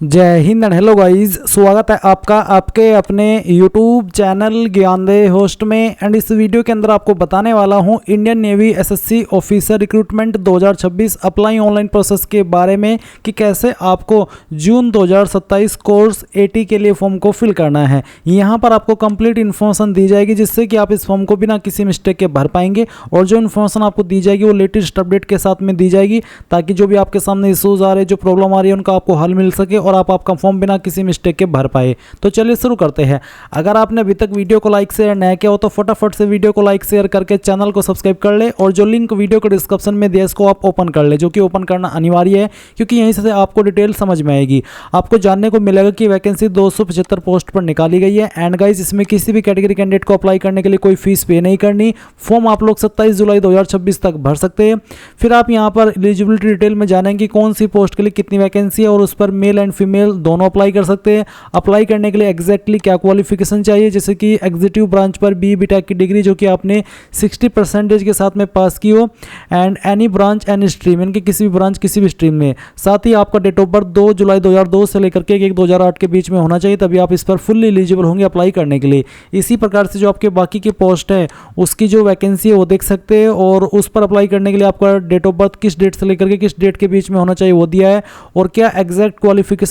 जय Hind and hello guys, स्वागत है आपका आपके अपने यूट्यूब चैनल ज्ञानदेह होस्ट में। एंड इस वीडियो के अंदर आपको बताने वाला हूं Indian navy SSC officer recruitment 2026 apply online process के बारे में कि कैसे आपको जून 2027 कोर्स 80 के लिए फॉर्म को फिल करना है। यहां पर आपको कंप्लीट इन्फॉर्मेशन दी जाएगी जिससे कि आप इस फॉर्म को बिना किसी मिस्टेक के भर पाएंगे। और जो इन्फॉर्मेशन आपको दी जाएगी वो लेटेस्ट अपडेट के साथ में दी जाएगी ताकि जो भी आपके सामने इशूज़ आ रहे हैं, जो प्रॉब्लम आ रही है, उनका आपको हल मिल सके और आप आपका फॉर्म बिना किसी मिस्टेक के भर पाए। तो चलिए शुरू करते हैं। अगर आपने अभी तक वीडियो को लाइक शेयर नहीं किया हो तो फटाफट से वीडियो को लाइक शेयर करके चैनल को सब्सक्राइब कर ले और जो लिंक वीडियो के डिस्क्रिप्शन में दिया इसको आप ओपन कर ले, जो कि ओपन करना अनिवार्य है क्योंकि यहीं से आपको डिटेल समझ में आएगी। आपको जानने को मिलेगा कि वैकेंसी 275 पोस्ट पर निकाली गई है। एंड गाइस, इसमें किसी भी कैटेगरी कैंडिडेट को अप्लाई करने के लिए कोई फीस पे नहीं करनी। फॉर्म आप लोग 27 जुलाई 2026 तक भर सकते हैं। फिर आप यहाँ पर एलिजिबिलिटी डिटेल में जानेंगे कौन सी पोस्ट के लिए कितनी वैकेंसी है और उस पर मेल एंड फीमेल दोनों अप्लाई कर सकते हैं। अप्लाई करने के लिए एग्जैक्टली क्या क्वालिफिकेशन चाहिए, जैसे कि एग्जीक्यूटिव ब्रांच पर बी बीटेक की डिग्री जो कि आपने 60% के साथ में पास की हो। And any branch any stream, यानी कि किसी भी ब्रांच किसी भी स्ट्रीम में। साथ ही आपका डेट ऑफ बर्थ 2 जुलाई 2002 से लेकर के 1 2008 के बीच में होना चाहिए, तभी आप इस पर फुल्ली एलिजिबल होंगे अप्लाई करने के लिए। इसी प्रकार से जो आपके बाकी की पोस्ट है उसकी जो वैकेंसी है वो देख सकते हैं और उस पर अप्लाई करने के लिए आपका डेट ऑफ बर्थ किस डेट से लेकर के किस डेट के बीच में होना चाहिए वो दिया है और क्या एग्जैक्ट क्वालिफिकेशन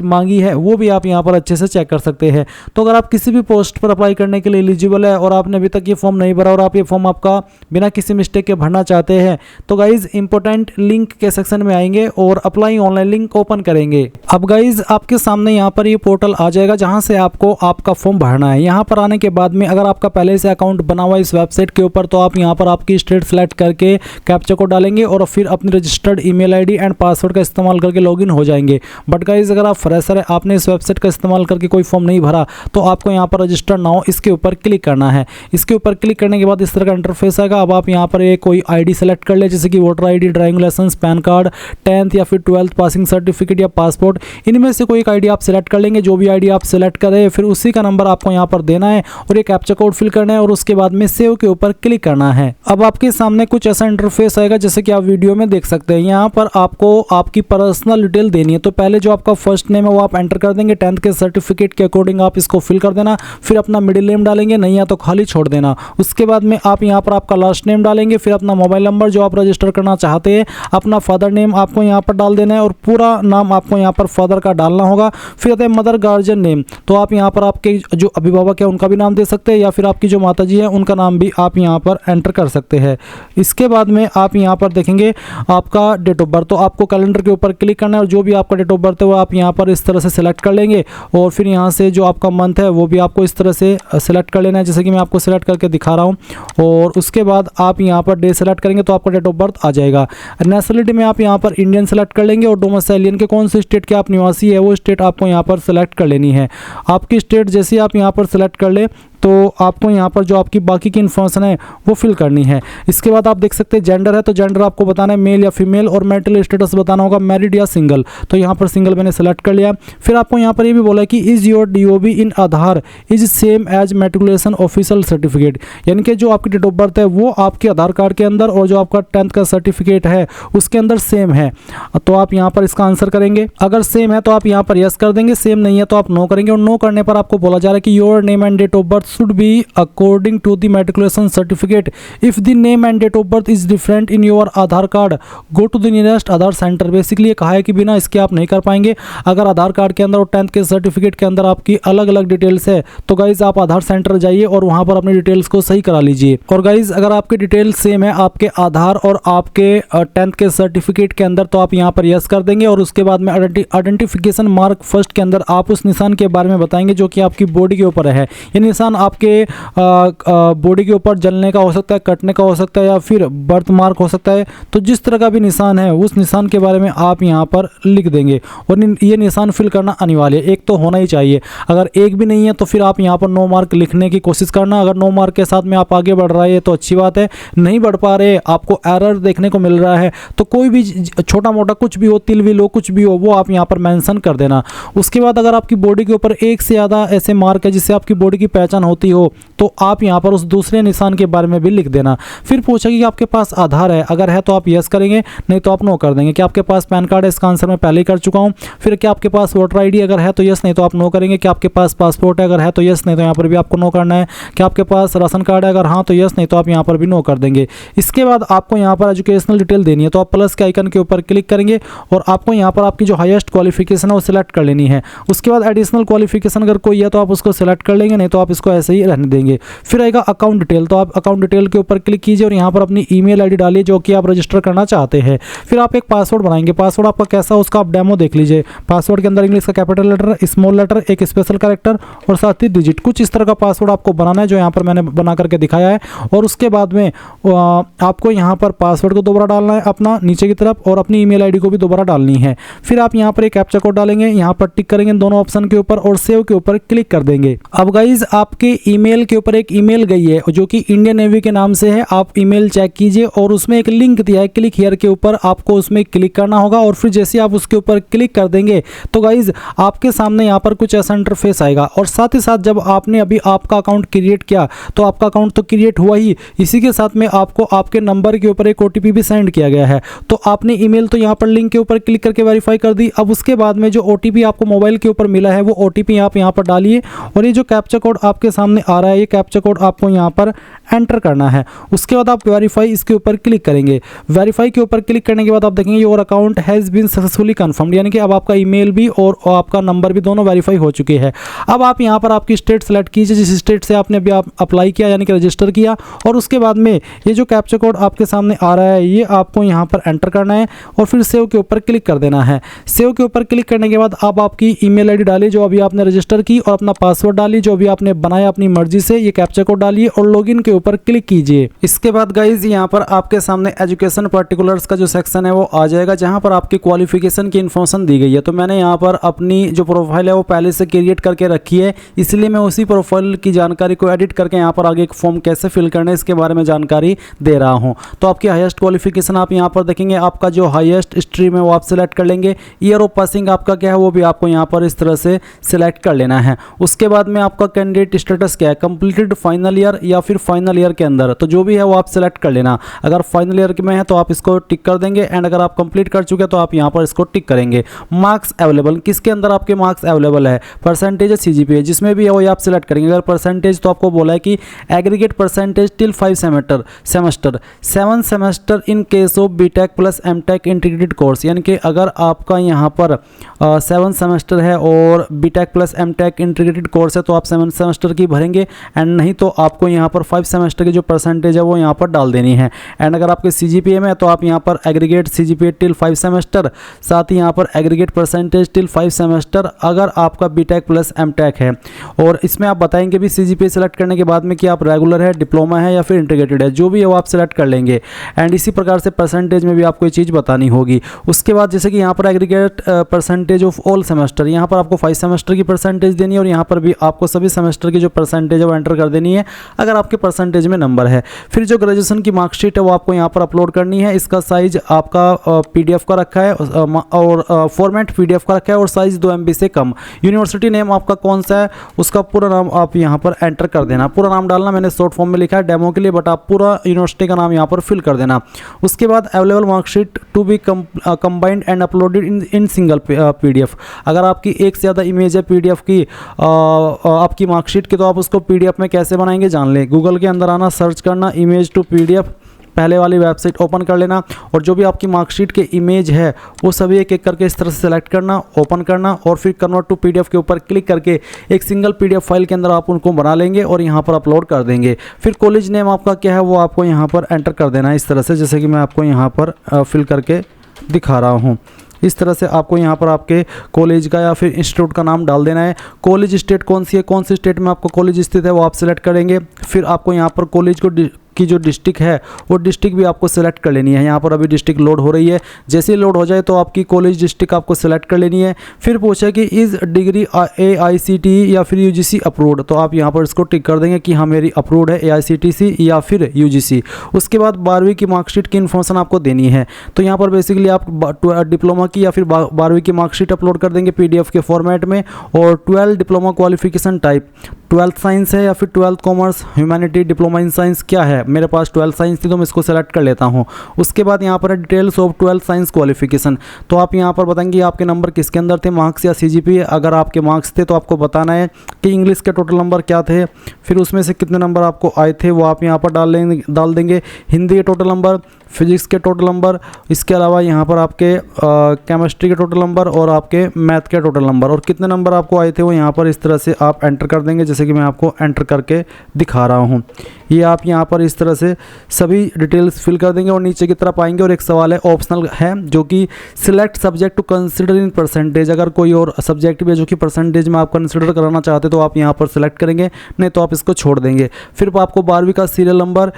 मांगी है वो भी आप यहाँ पर अच्छे से चेक कर सकते हैं। तो अगर आप किसी भी पोस्ट पर अप्लाई करने के लिए एलिजिबल है और आपने अभी तक ये फॉर्म नहीं भरा और आप ये फॉर्म आपका बिना किसी मिस्टेक के भरना चाहते हैं तो गाइज इंपॉर्टेंट लिंक के सेक्शन में आएंगे और अप्लाई ऑनलाइन लिंक ओपन करेंगे। अब गाइज आपके सामने यहाँ पर ये पोर्टल आ जाएगा जहाँ से आपको आपका फॉर्म भरना है। यहाँ पर आने के बाद में अगर आपका पहले से अकाउंट बना हुआ इस वेबसाइट के ऊपर तो आप यहाँ पर आपकी स्टेट सेलेक्ट करके कैप्चा कोड डालेंगे और फिर अपनी registered email ID and password का इस्तेमाल करके लॉगिन हो जाएंगे। बट गाइज अगर आप फ्रेशर है, आपने इस वेबसाइट का इस्तेमाल करके कोई फॉर्म नहीं भरा तो आपको यहाँ पर रजिस्टर नाउ इसके ऊपर क्लिक करना है। इसके ऊपर क्लिक करने के बाद इस तरह का इंटरफेस आएगा। अब आप यहाँ पर एक कोई आईडी सेलेक्ट कर ले, जैसे कि voter ID, driving licence, PAN card, 10th या फिर 12th पासिंग सर्टिफिकेट या पासपोर्ट, इनमें से कोई एक आईडी आप सेलेक्ट कर लेंगे। जो भी आईडी आप सेलेक्ट करें फिर उसी का नंबर आपको यहाँ पर देना है और एक कैप्चा कोड फिल करना है और उसके बाद में सेव के ऊपर क्लिक करना है। अब आपके सामने कुछ ऐसा इंटरफेस आएगा जैसे कि आप वीडियो में देख सकते हैं। यहाँ पर आपको आपकी पर्सनल डिटेल देनी है। तो पहले जो आपका फर्स्ट नेम है वो आप एंटर कर देंगे, 10th के सर्टिफिकेट के अकॉर्डिंग आप इसको फिल कर देना। फिर अपना मिडिल नेम डालेंगे, नहीं या तो खाली छोड़ देना। उसके बाद में आप यहाँ पर आपका लास्ट नेम डालेंगे, फिर अपना मोबाइल नंबर जो आप रजिस्टर करना चाहते हैं, अपना फादर नेम आपको यहाँ पर डाल देना है और पूरा नाम आपको यहाँ पर फादर का डालना होगा। फिर आता है मदर गार्जियन नेम, तो आप यहाँ पर आपके जो अभिभावक है उनका भी नाम दे सकते हैं या फिर आपकी जो माता जी है उनका नाम भी आप यहाँ पर एंटर कर सकते हैं। इसके बाद में आप यहाँ पर देखेंगे आपका डेट ऑफ बर्थ, तो आपको कैलेंडर के ऊपर क्लिक करना है और जो भी आपका डेट ऑफ बर्थ है वो आप यहाँ पर इस तरह से सिलेक्ट कर लेंगे और फिर यहाँ से जो आपका मंथ है वो भी आपको इस तरह से सिलेक्ट कर लेना है, जैसे कि मैं आपको सिलेक्ट करके दिखा रहा हूँ। और उसके बाद आप यहाँ पर डे सेलेक्ट करेंगे तो आपका डेट ऑफ बर्थ आ जाएगा। नेशनलिटी में आप यहाँ पर इंडियन सेलेक्ट कर लेंगे और डोमिसाइलियन के कौन से स्टेट के आप निवासी है वो स्टेट आपको यहाँ पर सेलेक्ट कर लेनी है। आपकी स्टेट जैसे आप यहाँ पर सेलेक्ट कर ले तो आपको यहाँ पर जो आपकी बाकी की इन्फॉर्मेशन है वो फिल करनी है। इसके बाद आप देख सकते हैं जेंडर है तो जेंडर आपको बताना है मेल या फीमेल और मैरिटल स्टेटस बताना होगा मैरिड या सिंगल, तो यहाँ पर सिंगल मैंने सेलेक्ट कर लिया। फिर आपको यहाँ पर ये भी बोला है कि is your DOB in Aadhaar is same as matriculation official certificate, यानी कि जो आपकी डेट ऑफ बर्थ है वो आपके आधार कार्ड के अंदर और जो आपका 10th का सर्टिफिकेट है उसके अंदर सेम है। तो आप यहाँ पर इसका आंसर करेंगे। अगर सेम है तो आप यहाँ पर यस कर देंगे, सेम नहीं है तो आप नो करेंगे। और नो करने पर आपको बोला जा रहा है कि your name and date of birth should be according to the matriculation certificate. If the name and date of birth is different in your Aadhaar card go to the nearest Aadhaar centre. Basically ये कहा है कि बिना इसके आप नहीं कर पाएंगे। अगर आधार कार्ड के अंदर और 10th के सर्टिफिकेट के अंदर आपकी अलग अलग डिटेल्स है तो गाइज आप आधार सेंटर जाइए और वहां पर अपनी डिटेल्स को सही करा लीजिए। और गाइज अगर आपकी डिटेल्स सेम है आपके आधार और आपके 10th के सर्टिफिकेट के अंदर तो आप यहाँ पर यस कर देंगे। और उसके बाद में आइडेंटिफिकेशन मार्क फर्स्ट के अंदर आप उस निशान के बारे में बताएंगे जो कि आपकी बॉडी के ऊपर है। ये निशान आपके बॉडी के ऊपर जलने का हो सकता है, कटने का हो सकता है या फिर बर्थ मार्क हो सकता है। तो जिस तरह का भी निशान है उस निशान के बारे में आप यहाँ पर लिख देंगे और ये निशान फिल करना अनिवार्य है, एक तो होना ही चाहिए। अगर एक भी नहीं है तो फिर आप यहाँ पर 9 मार्क लिखने की कोशिश करना। अगर 9 मार्क के साथ में आप आगे बढ़ रहे हैं तो अच्छी बात है, नहीं बढ़ पा रहे आपको एरर देखने को मिल रहा है तो कोई भी छोटा मोटा कुछ भी हो, तिल भी लो, कुछ भी हो वो आप यहाँ पर मेंशन कर देना। उसके बाद अगर आपकी बॉडी के ऊपर एक से ज़्यादा ऐसे मार्क है जिससे आपकी बॉडी की पहचान होती हो तो आप यहाँ पर उस दूसरे निशान के बारे में भी लिख देना। फिर पूछेगी कि आपके पास आधार है, अगर है तो आप यस करेंगे, नहीं तो आप नो कर देंगे। क्या आपके पास पैन कार्ड है, इसका आंसर मैं पहले ही कर चुका हूँ। फिर क्या आपके पास वोटर आईडी अगर है तो यस, नहीं तो आप नो करेंगे। क्या आपके पास पासपोर्ट है, अगर है तो यस, नहीं तो यहाँ पर भी आपको नो करना है। क्या आपके पास राशन कार्ड है, अगर हाँ तो यस, नहीं तो आप यहाँ पर भी नो कर देंगे। इसके बाद आपको यहाँ पर एजुकेशनल डिटेल देनी है, तो आप प्लस के आइकन के ऊपर क्लिक करेंगे और आपको यहाँ पर आपकी जो हाईएस्ट क्वालिफिकेशन है वो सिलेक्ट कर लेनी है। उसके बाद एडिशनल क्वालिफिकेशन अगर कोई है तो आप उसको सिलेक्ट कर लेंगे, नहीं तो आप इसको ऐसे ही रहने देंगे। फिर आएगा अकाउंट डिटेल, तो आप अकाउंट डिटेल के ऊपर क्लिक कीजिए और यहाँ पर अपनी ईमेल आईडी डालिए जो कि आप रजिस्टर करना चाहते हैं। फिर आप एक पासवर्ड बनाएंगे, पासवर्ड आपका कैसा उसका आप डेमो देख लीजिए। पासवर्ड के अंदर इंग्लिश का कैपिटल लेटर, स्मॉल लेटर, एक स्पेशल कैरेक्टर और साथ ही डिजिट, कुछ इस तरह का पासवर्ड आपको बनाना है जो यहाँ पर मैंने बना करके दिखाया है। और उसके बाद में आपको यहाँ पर पासवर्ड को दोबारा डालना है अपना नीचे की तरफ और अपनी ईमेल आईडी को भी दोबारा डालनी है। फिर आप यहाँ पर एक कैप्चा कोड डालेंगे, यहाँ पर टिक करेंगे दोनों ऑप्शन के ऊपर और सेव के ऊपर क्लिक कर देंगे। अब गाइज आपके ईमेल के ऊपर एक ईमेल गई है जो कि इंडियन नेवी के नाम से है। आप ईमेल चेक कीजिए और उसमें एक लिंक दिया है क्लिक हियर के ऊपर, आपको उसमें क्लिक करना होगा। और फिर जैसे आप उसके ऊपर क्लिक कर देंगे तो गाइज आपके सामने यहाँ पर कुछ ऐसा इंटरफेस आएगा। और साथ ही साथ जब आपने अभी आपका अकाउंट क्रिएट किया तो आपका अकाउंट तो क्रिएट हुआ ही, इसी के साथ में आपको आपके नंबर के ऊपर एक ओटीपी भी सेंड किया गया है। तो आपने ईमेल तो यहाँ पर लिंक के ऊपर क्लिक करके वेरीफाई कर दी। अब उसके बाद में जो ओटीपी आपको मोबाइल के ऊपर मिला है वो ओटीपी आप यहाँ पर डालिए और ये जो कैप्चा कोड आपके सामने आ रहा है ये कैप्चा कोड आपको यहाँ पर एंटर करना है। उसके बाद आप वेरीफाई इसके ऊपर क्लिक करेंगे। वेरीफाई के ऊपर क्लिक करने के बाद आप देखेंगे your account has been successfully confirmed, यानी कि अब आपका ईमेल भी और आपका नंबर भी दोनों वेरीफाई हो चुके हैं। अब आप यहाँ पर आपकी स्टेट सेलेक्ट कीजिए जिस स्टेट से आपने अभी अप्लाई किया यानी कि रजिस्टर किया। और उसके बाद में ये जो कैप्चा कोड आपके सामने आ रहा है ये आपको यहाँ पर एंटर करना है और फिर सेव के ऊपर क्लिक कर देना है। सेव के ऊपर क्लिक करने के बाद आप आपकी ईमेल आईडी डालिए जो अभी आपने रजिस्टर की और अपना पासवर्ड डालिए जो अभी आपने बनाया अपनी मर्जी से। ये कैप्चा कोड डालिए और लॉगिन के ऊपर क्लिक कीजिए। इसके बाद गाइज यहाँ पर आपके सामने एजुकेशन पर्टिकुलर्स का जो सेक्शन है वो आ जाएगा जहाँ पर आपकी क्वालिफिकेशन की इन्फॉर्मेशन दी गई है। तो मैंने यहाँ पर अपनी जो प्रोफाइल है वो पहले से क्रिएट करके रखी है, इसलिए मैं उसी प्रोफाइल की जानकारी को एडिट करके यहाँ पर आगे एक फॉर्म कैसे फिल करना है इसके बारे में जानकारी दे रहा हूँ। तो आपकी हाईएस्ट क्वालिफिकेशन आप यहाँ पर देखेंगे, आपका जो हाईएस्ट स्ट्रीम है वो आप सिलेक्ट कर लेंगे। ईयर ऑफ पासिंग आपका क्या है वो भी आपको यहाँ पर इस तरह से सिलेक्ट कर लेना है। उसके बाद में आपका कैंडिडेट स्टेटस क्या है, कंप्लीटेड फाइनल ईयर या फिर फाइनल ईयर के अंदर, तो जो भी है वो आप सिलेक्ट कर लेना। अगर फाइनल ईयर में है तो आप इसको टिक कर देंगे एंड अगर आप कंप्लीट कर चुके हैं तो आप यहाँ पर इसको टिक करेंगे। मार्क्स अवेलेबल, किसके अंदर आपके मार्क्स अवेलेबल है, परसेंटेज सीजीपीए जिसमें भी है वो आप सिलेक्ट करेंगे। अगर परसेंटेज तो आपको बोला है कि aggregate percentage till 5 semester 7 semester in case of BTech plus MTech integrated course, यानी कि अगर आपका यहाँ पर 7 सेमेस्टर है और BTech plus MTech integrated course है तो आप 7 सेमेस्टर की भरेंगे एंड नहीं तो आपको यहाँ पर 5 सेमेस्टर की जो परसेंटेज है वो यहाँ पर डाल देनी है। एंड अगर आपके सीजीपीए में है तो आप यहाँ पर एग्रीगेट सीजीपीए टिल 5 सेमेस्टर, साथ ही यहाँ पर एग्रीगेट परसेंटेज टिल 5 सेमेस्टर अगर आपका बीटेक प्लस एमटेक है। और इसमें आप बताएंगे भी सीजीपीए सेलेक्ट करने के बाद में कि आप रेगुलर है, डिप्लोमा है या फिर इंटीग्रेटेड है, जो भी है वो आप सिलेक्ट कर लेंगे। एंड इसी प्रकार से परसेंटेज में भी आपको ये चीज़ बतानी होगी। उसके बाद जैसे कि यहाँ पर aggregate percentage of all semester, यहाँ पर आपको 5 सेमेस्टर की परसेंटेज देनी है और यहाँ पर भी आपको सभी सेमेस्टर की जो परसेंटेज है वो एंटर कर देनी है अगर आपके परसेंटेज में नंबर है। फिर जो ग्रेजुएशन की मार्कशीट है वो आपको यहाँ पर अपलोड करनी है। इसका साइज आपका पीडीएफ का रखा है और फॉर्मेट पीडीएफ का रखा है और साइज 2 MB से कम। यूनिवर्सिटी नेम आपका कौन सा है उसका पूरा नाम आप यहाँ पर एंटर कर देना। पूरा नाम डालना, मैंने शॉर्ट फॉर्म में लिखा है डेमो के लिए, बट आप पूरा यूनिवर्सिटी का नाम यहाँ पर फिल कर देना। उसके बाद available marksheet to be combined and uploaded in single PDF. अगर आपकी एक से ज़्यादा इमेज है पीडीएफ की आपकी मार्कशीट की तो आप उसको पीडीएफ में कैसे बनाएंगे जान लें। गूगल के अंदर आना, सर्च करना इमेज टू पीडीएफ, पहले वाली वेबसाइट ओपन कर लेना और जो भी आपकी मार्कशीट के इमेज है वो सभी एक एक करके इस तरह से सेलेक्ट करना, ओपन करना और फिर कन्वर्ट टू पीडीएफ के ऊपर क्लिक करके एक सिंगल पीडीएफ फाइल के अंदर आप उनको बना लेंगे और यहाँ पर अपलोड कर देंगे। फिर कॉलेज नेम आपका क्या है वो आपको यहाँ पर एंटर कर देना है इस तरह से, जैसे कि मैं आपको यहाँ पर फिल करके दिखा रहा हूँ। इस तरह से आपको यहाँ पर आपके कॉलेज का या फिर इंस्टीट्यूट का नाम डाल देना है। कॉलेज स्टेट कौन सी है, कौन सी स्टेट में आपका कॉलेज स्थित है वो आप सिलेक्ट करेंगे। फिर आपको यहाँ पर कॉलेज को आपकी जो डिस्ट्रिक्ट है वो डिस्ट्रिक्ट भी आपको सेलेक्ट कर लेनी है। यहाँ पर अभी डिस्ट्रिक्ट लोड हो रही है, जैसे ही लोड हो जाए तो आपकी कॉलेज डिस्ट्रिक्ट आपको सेलेक्ट कर लेनी है। फिर पूछा कि इस डिग्री AICTE या फिर UGC अप्रूव्ड, तो आप यहाँ पर इसको टिक कर देंगे कि हाँ मेरी अप्रूव्ड है AICTE या फिर UGC। उसके बाद 12वीं की मार्कशीट की इन्फॉर्मेशन आपको देनी है। तो यहाँ पर बेसिकली आप डिप्लोमा की या फिर 12वीं की मार्कशीट अपलोड कर देंगे PDF के फॉर्मेट में। और 12 diploma qualification type 12th science है या फिर 12th commerce, humanity, diploma in science क्या है। मेरे पास 12th साइंस थी तो मैं इसको सेलेक्ट कर लेता हूँ। उसके बाद यहाँ पर है details of 12th science qualification, तो आप यहाँ पर बताएंगे आपके नंबर किसके अंदर थे, मार्क्स या CGPA। अगर आपके मार्क्स थे तो आपको बताना है कि इंग्लिश के टोटल नंबर क्या थे, फिर उसमें से कितने नंबर आपको आए थे वो आप यहाँ पर डाल देंगे। हिंदी के टोटल नंबर, फिजिक्स के टोटल नंबर, इसके अलावा यहाँ पर आपके केमिस्ट्री के टोटल नंबर और आपके मैथ के टोटल नंबर, और कितने नंबर आपको आए थे वो यहाँ पर इस तरह से आप एंटर कर देंगे, जैसे कि मैं आपको एंटर करके दिखा रहा हूँ। ये आप यहाँ पर इस तरह से सभी डिटेल्स फिल कर देंगे और नीचे की तरफ आएंगे। और एक सवाल है ऑप्शनल है जो कि select subject to consider in percentage, अगर कोई और सब्जेक्ट भी है जो कि परसेंटेज में आप कंसिडर कराना चाहते तो आप यहाँ पर सिलेक्ट करेंगे, नहीं तो आप इसको छोड़ देंगे। फिर आपको 12वीं का सीरियल नंबर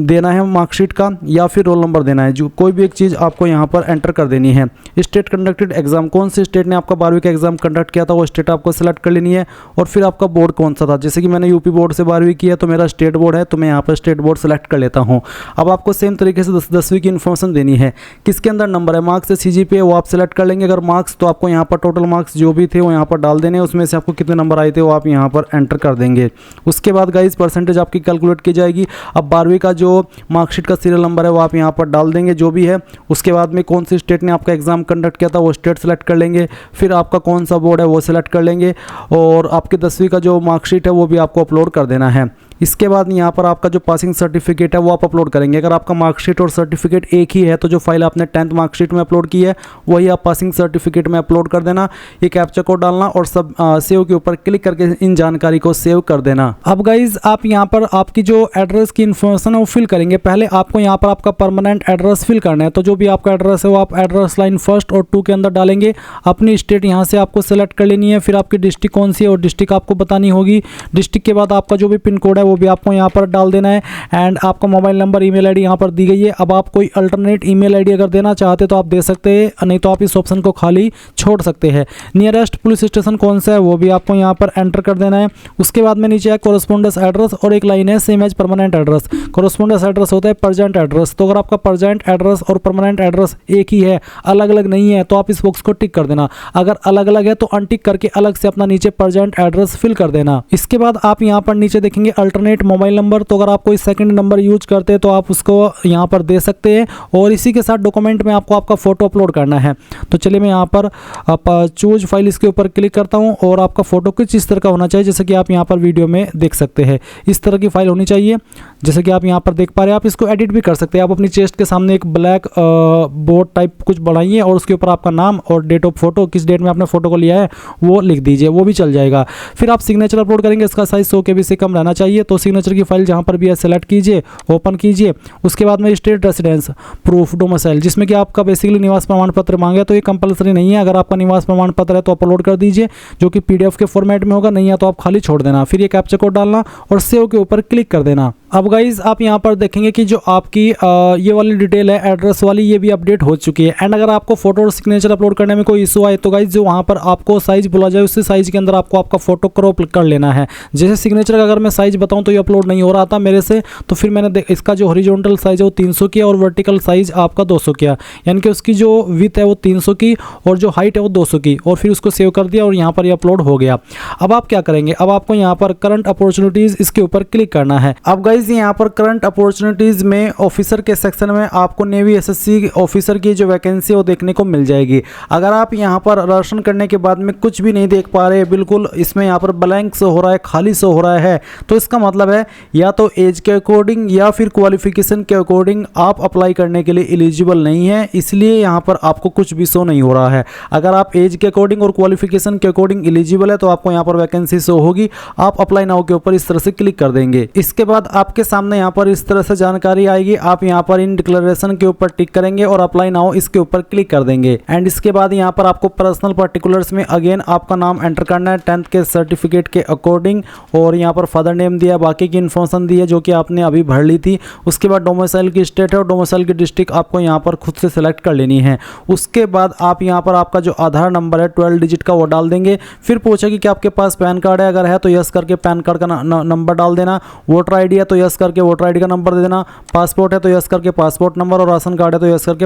देना है मार्कशीट का, या फिर रोल नंबर देना है, जो कोई भी एक चीज़ आपको यहाँ पर एंटर कर देनी है। स्टेट कंडक्टेड एग्जाम, कौन से स्टेट ने आपका 12वीं का एग्जाम कंडक्ट किया था वो स्टेट आपको सेलेक्ट कर लेनी है। और फिर आपका बोर्ड कौन सा था, जैसे कि मैंने यूपी बोर्ड से 12वीं की है तो मेरा स्टेट बोर्ड है, तो मैं यहाँ पर स्टेट बोर्ड सेलेक्ट कर लेता हूँ। अब आपको सेम तरीके से 10वीं की इन्फॉर्मेशन देनी है, किसके अंदर नंबर है, मार्क्स से CGPA वो आप सेलेक्ट कर लेंगे। अगर मार्क्स तो आपको यहाँ पर टोटल मार्क्स जो भी थे वो यहाँ पर डाल देने, उसमें से आपको कितने नंबर आए थे वो आप यहाँ पर एंटर कर देंगे। उसके बाद गाइज परसेंटेज आपकी कैलकुलेट की जाएगी। अब 12वीं का जो मार्कशीट का सीरियल नंबर है वो आप यहाँ पर डाल देंगे जो भी है। उसके बाद में कौन सी स्टेट ने आपका एग्जाम कंडक्ट किया था वो स्टेट सेलेक्ट कर लेंगे। फिर आपका कौन सा बोर्ड है वो सेलेक्ट कर लेंगे, और आपके 10वीं का जो मार्कशीट है वो भी आपको अपलोड कर देना है। इसके बाद यहाँ पर आपका जो पासिंग सर्टिफिकेट है वो आप अपलोड करेंगे। अगर आपका मार्कशीट और सर्टिफिकेट एक ही है तो जो फाइल आपने 10th मार्कशीट में अपलोड की है वही आप पासिंग सर्टिफिकेट में अपलोड कर देना। ये कैप्चा कोड डालना और सब सेव के ऊपर क्लिक करके इन जानकारी को सेव कर देना। अब गाइज आप यहाँ पर आपकी जो एड्रेस की इन्फॉर्मेशन है वो फिल करेंगे। पहले आपको यहाँ पर आपका परमानेंट एड्रेस फिल करना है, तो जो भी आपका एड्रेस है वो आप एड्रेस लाइन 1 और 2 के अंदर डालेंगे। अपनी स्टेट यहाँ से आपको सेलेक्ट कर लेनी है, फिर आपकी डिस्ट्रिक्ट कौन सी है और डिस्ट्रिक्ट आपको बतानी होगी। डिस्ट्रिक्ट के बाद आपका जो भी पिन कोड है वो भी आपको यहाँ पर डाल देना है, एंड आपका मोबाइल नंबर, ईमेल आईडी यहाँ पर दी गई है। अब आप कोई अल्टरनेट ईमेल आईडी अगर देना चाहते तो आप दे सकते हैं, नहीं तो आप इस ऑप्शन को खाली छोड़ सकते हैं। नियरेस्ट पुलिस स्टेशन कौन सा है वो भी आपको यहाँ पर एंटर कर देना है। उसके बाद में नीचे है कोरस्पोंडेंस एड्रेस और एक लाइन है same as permanent address. Correspondence address होता है प्रेजेंट एड्रेस, तो अगर आपका प्रेजेंट एड्रेस और परमानेंट एड्रेस एक ही है, अलग अलग नहीं है, तो आप इस बॉक्स को टिक कर देना। अगर अलग अलग है तो अनटिक करके अलग से अपना नीचे प्रेजेंट एड्रेस फिल कर देना। इसके बाद आप यहाँ पर नीचे देखेंगे अल्टरनेट मोबाइल नंबर, तो अगर आप कोई सेकंड नंबर यूज करते हैं तो आप उसको यहाँ पर दे सकते हैं। और इसी के साथ डॉक्यूमेंट में आपको आपका फोटो अपलोड करना है। तो चलिए मैं यहाँ पर चूज फाइल इसके ऊपर क्लिक करता हूँ, और आपका फोटो कुछ इस तरह का होना चाहिए जैसे कि आप यहाँ पर वीडियो में देख सकते हैं। इस तरह की फाइल होनी चाहिए जैसे कि आप यहाँ पर देख पा रहे हैं। आप इसको एडिट भी कर सकते हैं। आप अपनी चेस्ट के सामने एक ब्लैक बोर्ड टाइप कुछ बढ़ाइए और उसके ऊपर आपका नाम और डेट ऑफ फोटो, किस डेट में आपने फोटो को लिया है वो लिख दीजिए, वो भी चल जाएगा। फिर आप सिग्नेचर अपलोड करेंगे, इसका साइज 100 KB से कम रहना चाहिए। तो सिग्नेचर की फाइल जहाँ पर भी है सेलेक्ट कीजिए, ओपन कीजिए। उसके बाद में स्टेट रेसिडेंस प्रूफ डोमिसाइल, जिसमें कि आपका बेसिकली निवास प्रमाण पत्र मांगे, तो ये कंपलसरी नहीं है। अगर आपका निवास प्रमाण पत्र है तो अपलोड कर दीजिए, जो कि PDF के फॉर्मेट में होगा, नहीं है तो आप खाली छोड़ देना। फिर ये कैप्चा कोड डालना और सेव के ऊपर क्लिक कर देना। अब गाइज आप यहाँ पर देखेंगे कि जो आपकी ये वाली डिटेल है एड्रेस वाली, ये भी अपडेट हो चुकी है। एंड अगर आपको फोटो और सिग्नेचर अपलोड करने में कोई इशू आए तो गाइज जो वहाँ पर आपको साइज बोला जाए उसी साइज के अंदर आपको आपका फोटो क्रॉप कर लेना है। जैसे सिग्नेचर का अगर मैं साइज बताऊँ तो ये अपलोड नहीं हो रहा था मेरे से, तो फिर मैंने इसका जो हॉरिजॉन्टल साइज है वो 300 किया और वर्टिकल साइज आपका 200 किया, यानी कि उसकी जो विड्थ है वो 300 की और जो हाइट है वो 200 की, और फिर उसको सेव कर दिया और यहाँ पर ये अपलोड हो गया। अब आप क्या करेंगे, अब आपको यहाँ पर करंट अपॉर्चुनिटीज इसके ऊपर क्लिक करना है। अब गाइज यहाँ पर करंट अपॉर्चुनिटीज में ऑफिसर के सेक्शन में आपको नेवी SSC ऑफिसर की जो वैकेंसी है वो देखने को मिल जाएगी। अगर आप यहाँ पर दर्शन करने के बाद में कुछ भी नहीं देख पा रहे, बिल्कुल इसमें यहाँ पर ब्लैंक शो हो रहा है, खाली शो हो रहा है, तो इसका मतलब है या तो एज के अकॉर्डिंग या फिर क्वालिफिकेशन के अकॉर्डिंग आप अप्लाई करने के लिए एलिजिबल नहीं है, इसलिए यहाँ पर आपको कुछ भी शो नहीं हो रहा है। अगर आप एज के अकॉर्डिंग और क्वालिफिकेशन के अकॉर्डिंग एलिजिबल है तो आपको यहाँ पर वैकेंसी शो होगी। आप अप्लाई नाउ के ऊपर इस तरह से क्लिक कर देंगे। इसके बाद आपके सामने यहाँ पर इस तरह से जानकारी आएगी। आप यहाँ पर इन डिक्लेरेशन के ऊपर टिक करेंगे और अप्लाई नाउ इसके ऊपर क्लिक कर देंगे। एंड इसके बाद यहाँ पर आपको पर्सनल पर्टिकुलर्स में अगेन आपका नाम एंटर करना है 10th के सर्टिफिकेट के अकॉर्डिंग, और यहाँ पर फादर नेम दिया दिया है, बाकी की इन्फॉर्मेशन दी है जो कि आपने अभी भर ली थी। उसके बाद डोमिसाइल की स्टेट है और डोमिसाइल की डिस्ट्रिक्ट आपको यहाँ पर खुद से सिलेक्ट कर लेनी है। उसके बाद आप यहाँ पर आपका जो आधार नंबर है 12 डिजिट का वो डाल देंगे। फिर पूछेगी कि आपके पास पैन कार्ड है, अगर है तो यस करके पैन कार्ड का नंबर डाल देना। वोटर आई डी है तो यस करके वोटर आई डी का नंबर दे देना। पासपोर्ट है तो यस करके पासपोर्ट नंबर, और राशन कार्ड है तो यस करके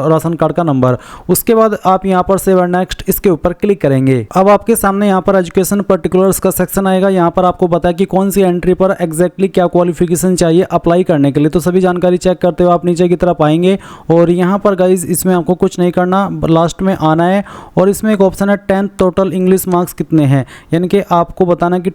राशन कार्ड का नंबर। उसके बाद आप यहाँ पर सेव एंड नेक्स्ट इसके ऊपर क्लिक करेंगे। अब आपके सामने यहाँ पर एजुकेशन पर्टिकुलर्स का सेक्शन आएगा। यहाँ पर आपको बताया कि कौन सी एंट्री पर एग्जैक्टली क्या क्वालिफिकेशन चाहिए अप्लाई करने के लिए। तो सभी जानकारी चेक करते हुए आप नीचे की तरफ आएंगे और यहाँ पर गाइज इसमें आपको कुछ नहीं करना, लास्ट में आना है और इसमें एक ऑप्शन है 10th टोटल इंग्लिश मार्क्स कितने हैं, यानी कि आपको बताना कि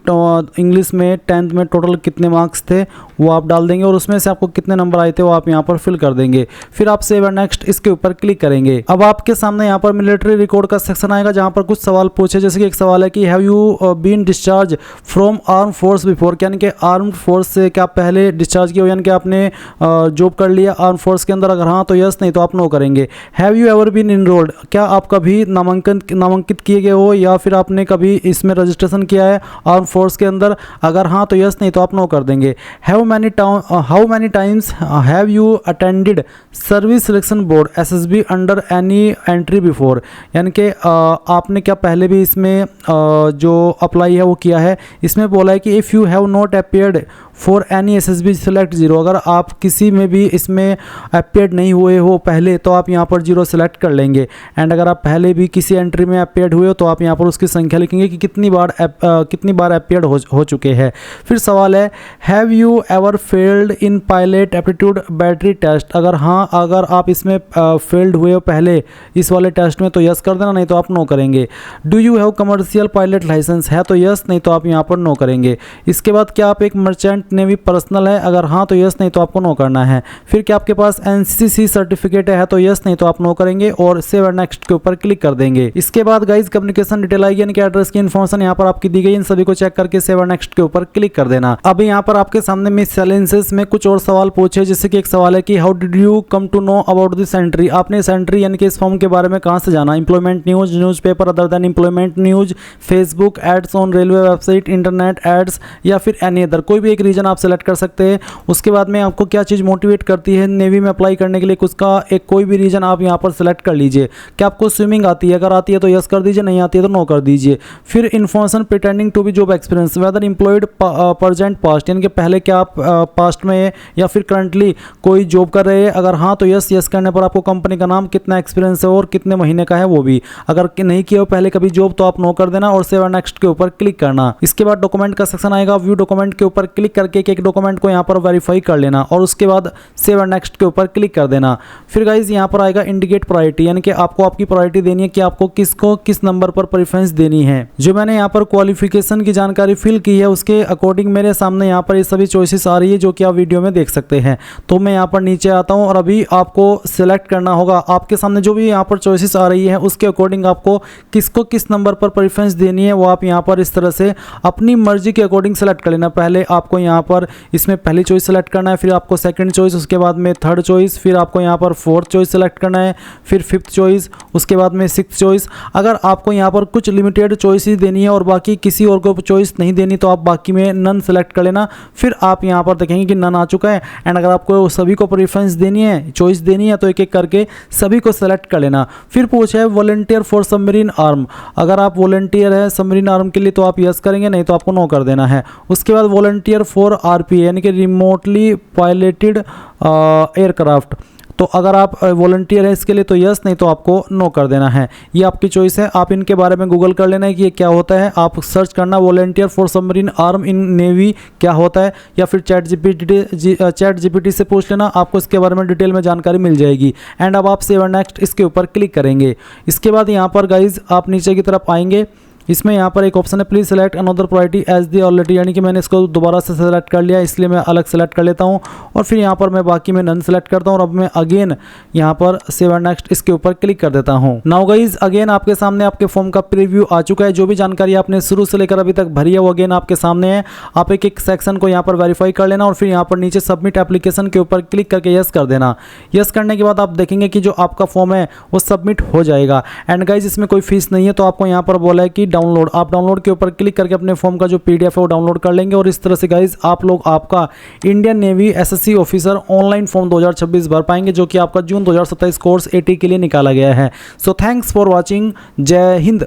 इंग्लिश में 10th में टोटल कितने मार्क्स थे वो आप डाल देंगे और उसमें से आपको कितने नंबर आए थे वो आप यहाँ पर फिल कर देंगे। फिर आप सेव एंड नेक्स्ट इसके ऊपर क्लिक करेंगे। अब आपके सामने यहाँ पर मिलिट्री रिकॉर्ड का सेक्शन आएगा जहाँ पर कुछ सवाल पूछे, जैसे कि एक सवाल है कि have you been discharge from arm force before, यानी कि आर्म फोर्स से क्या पहले डिस्चार्ज किया हो, यानी कि आपने जॉब कर लिया आर्म फोर्स के अंदर, अगर हाँ तो यस, नहीं तो आप नो करेंगे। Have you ever been enrolled, क्या आप कभी नामांकित किए गए हो या फिर आपने कभी इसमें रजिस्ट्रेशन किया है आर्म फोर्स के अंदर, अगर हाँ तो यस, नहीं तो आप नो कर देंगे। How many times have you attended service selection board SSB under any entry before, यानी कि आपने क्या पहले भी इसमें जो अप्लाई है वो किया है। इसमें बोला है कि if you have not appeared for any SSB select 0, अगर आप किसी में भी इसमें अपीयर्ड नहीं हुए हो पहले तो आप यहाँ पर 0 सेलेक्ट कर लेंगे। एंड अगर आप पहले भी किसी एंट्री में अपीयर्ड हुए हो तो आप यहाँ पर उसकी संख्या लिखेंगे कि कितनी बार अपीयर्ड हो चुके हैं। फिर सवाल है have you ever failed in pilot aptitude battery test, अगर हाँ अगर आप इसमें फेल्ड हुए हो पहले इस वाले टेस्ट में तो यस कर देना, नहीं तो आप नो करेंगे। Do you have commercial pilot licence, है तो यस, नहीं तो आप यहाँ पर नो करेंगे। इसके बाद क्या आप एक मर्चेंट नेवी पर्सनल है, अगर हाँ तो यस, नहीं तो आपको नो करना है। फिर क्या आपके पास NCC सर्टिफिकेट है तो यस, नहीं तो आप नो करेंगे और सेव एंड नेक्स्ट के ऊपर क्लिक कर देंगे। इसके बाद गाइज कम्युनिकेशन डिटेल आएगी, यानी कि एड्रेस की इन्फॉर्मेशन यहाँ पर आपकी दी गई, इन सभी को चेक करके सेव एंड नेक्स्ट के ऊपर क्लिक कर देना। अब यहाँ पर आपके सामने मिससेलेंसेस में कुछ और सवाल पूछे, जैसे कि एक सवाल है कि how did you come to know about this entry, आपने इस एंट्री यानी कि इस फॉर्म के बारे में कहाँ से जाना। Employment news, newspaper other than employment news, Facebook ads on railway website, internet ads, या फिर एनी अदर, कोई भी एक रीजन आप सेलेक्ट कर सकते हैं। उसके बाद में आपको क्या चीज़ मोटिवेट करती है नेवी में अप्लाई करने के लिए, उसका एक कोई भी रीजन आप यहाँ पर सेलेक्ट कर लीजिए। क्या आपको स्विमिंग आती है, अगर आती है तो यस कर दीजिए, नहीं आती है तो नो कर दीजिए। फिर information pretending to be job experience, whether employed present past, यानी कि पहले क्या आप पास्ट में या फिर करंटली कोई जॉब कर रहे हैं, अगर हाँ तो यस, यस करने पर आपको कंपनी का नाम, कितना एक्सपीरियंस है और कितने महीने का है वो भी, अगर नहीं किया हो पहले कभी जॉब तो आप नो कर देना और सेव एंड नेक्स्ट के ऊपर क्लिक करना। इसके बाद डॉक्यूमेंट का सेक्शन आएगा, व्यू डॉक्यूमेंट के ऊपर क्लिक करके एक डॉक्यूमेंट को यहाँ पर वेरीफाई कर लेना और उसके बाद सेव एंड नेक्स्ट के ऊपर क्लिक कर देना। फिर गाइज यहाँ पर आएगा इंडिकेट प्रायोरिटी, यानी कि आपको आपकी प्रायोरिटी देनी है कि आपको किसको किस नंबर पर प्रेफरेंस देनी है। जो मैंने यहाँ पर क्वालिफिकेशन की जानकारी फिल की है उसके अकॉर्डिंग मेरे सामने यहाँ पर ये सभी चॉइसेस आ रही है जो कि आप वीडियो में देख सकते हैं। तो मैं यहाँ पर नीचे आता हूँ और अभी आपको सिलेक्ट करना होगा, आपके सामने जो भी यहाँ पर चॉइसेस आ रही है उसके अकॉर्डिंग आपको किसको किस नंबर पर प्रेफरेंस देनी है वो आप यहाँ पर इस तरह से अपनी मर्जी के अकॉर्डिंग सेलेक्ट कर लेना। पहले आपको यहाँ पर इसमें पहली चॉइस सेलेक्ट करना है, फिर आपको सेकंड चॉइस, उसके बाद में थर्ड चॉइस, फिर आपको यहाँ पर फोर्थ चॉइस सेलेक्ट करना है, फिर फिफ्थ चॉइस, उसके बाद में सिक्स्थ चॉइस। अगर आपको यहाँ पर कुछ लिमिटेड चॉइस देनी है और बाकी किसी और को चॉइस नहीं देनी तो आप बाकी में नन सेलेक्ट कर लेना। फिर आप यहाँ पर देखेंगे कि नन आ चुका है। एंड अगर आपको सभी को प्रेफरेंस देनी है, चॉइस देनी है तो एक एक करके सभी को सेलेक्ट कर लेना। फिर पूछा है वॉलंटियर फॉर सबमरीन आर्म, अगर आप वॉलंटियर है सबमरीन आर्म के लिए तो आप यस करेंगे, नहीं तो आपको नो कर देना है। उसके बाद वॉलंटियर फॉर RPA यानी कि रिमोटली पायलटेड एयरक्राफ्ट, तो अगर आप वॉलंटियर है इसके लिए तो यस, नहीं तो आपको नो कर देना है। ये आपकी चॉइस है, आप इनके बारे में गूगल कर लेना है कि ये क्या होता है। आप सर्च करना volunteer for submarine arm in navy क्या होता है, या फिर चैट जीपीटी से पूछ लेना, आपको इसके बारे में डिटेल में जानकारी मिल जाएगी। एंड अब आप सेव एंड नेक्स्ट इसके ऊपर क्लिक करेंगे। इसके बाद यहाँ पर गाइज आप नीचे की तरफ आएंगे, इसमें यहाँ पर एक ऑप्शन है please select another priority as the already, यानी कि मैंने इसको दोबारा से सेलेक्ट कर लिया इसलिए मैं अलग सेलेक्ट कर लेता हूँ और फिर यहाँ पर मैं बाकी में नन सेलेक्ट करता हूँ और अब मैं अगेन यहाँ पर सेव एंड नेक्स्ट इसके ऊपर क्लिक कर देता हूँ। नाउ गाइज अगेन आपके सामने आपके फॉर्म का प्रीव्यू आ चुका है। जो भी जानकारी आपने शुरू से लेकर अभी तक भरी है वो अगेन आपके सामने है। आप एक एक सेक्शन को यहाँ पर वेरीफाई कर लेना और फिर यहाँ पर नीचे सबमिट एप्लीकेशन के ऊपर क्लिक करके यस कर देना। यस करने के बाद आप देखेंगे कि जो आपका फॉर्म है वो सबमिट हो जाएगा। एंड गाइज इसमें कोई फीस नहीं है, तो आपको यहाँ पर बोला है कि डाउनलोड, आप डाउनलोड के ऊपर क्लिक करके अपने फॉर्म का जो PDF है वो डाउनलोड कर लेंगे और इस तरह से गाइज आप लोग आपका Indian navy SSC officer online form 2026 भर पाएंगे, जो कि आपका जून 2027 कोर्स 80 के लिए निकाला गया है। So thanks for watching. जय हिंद।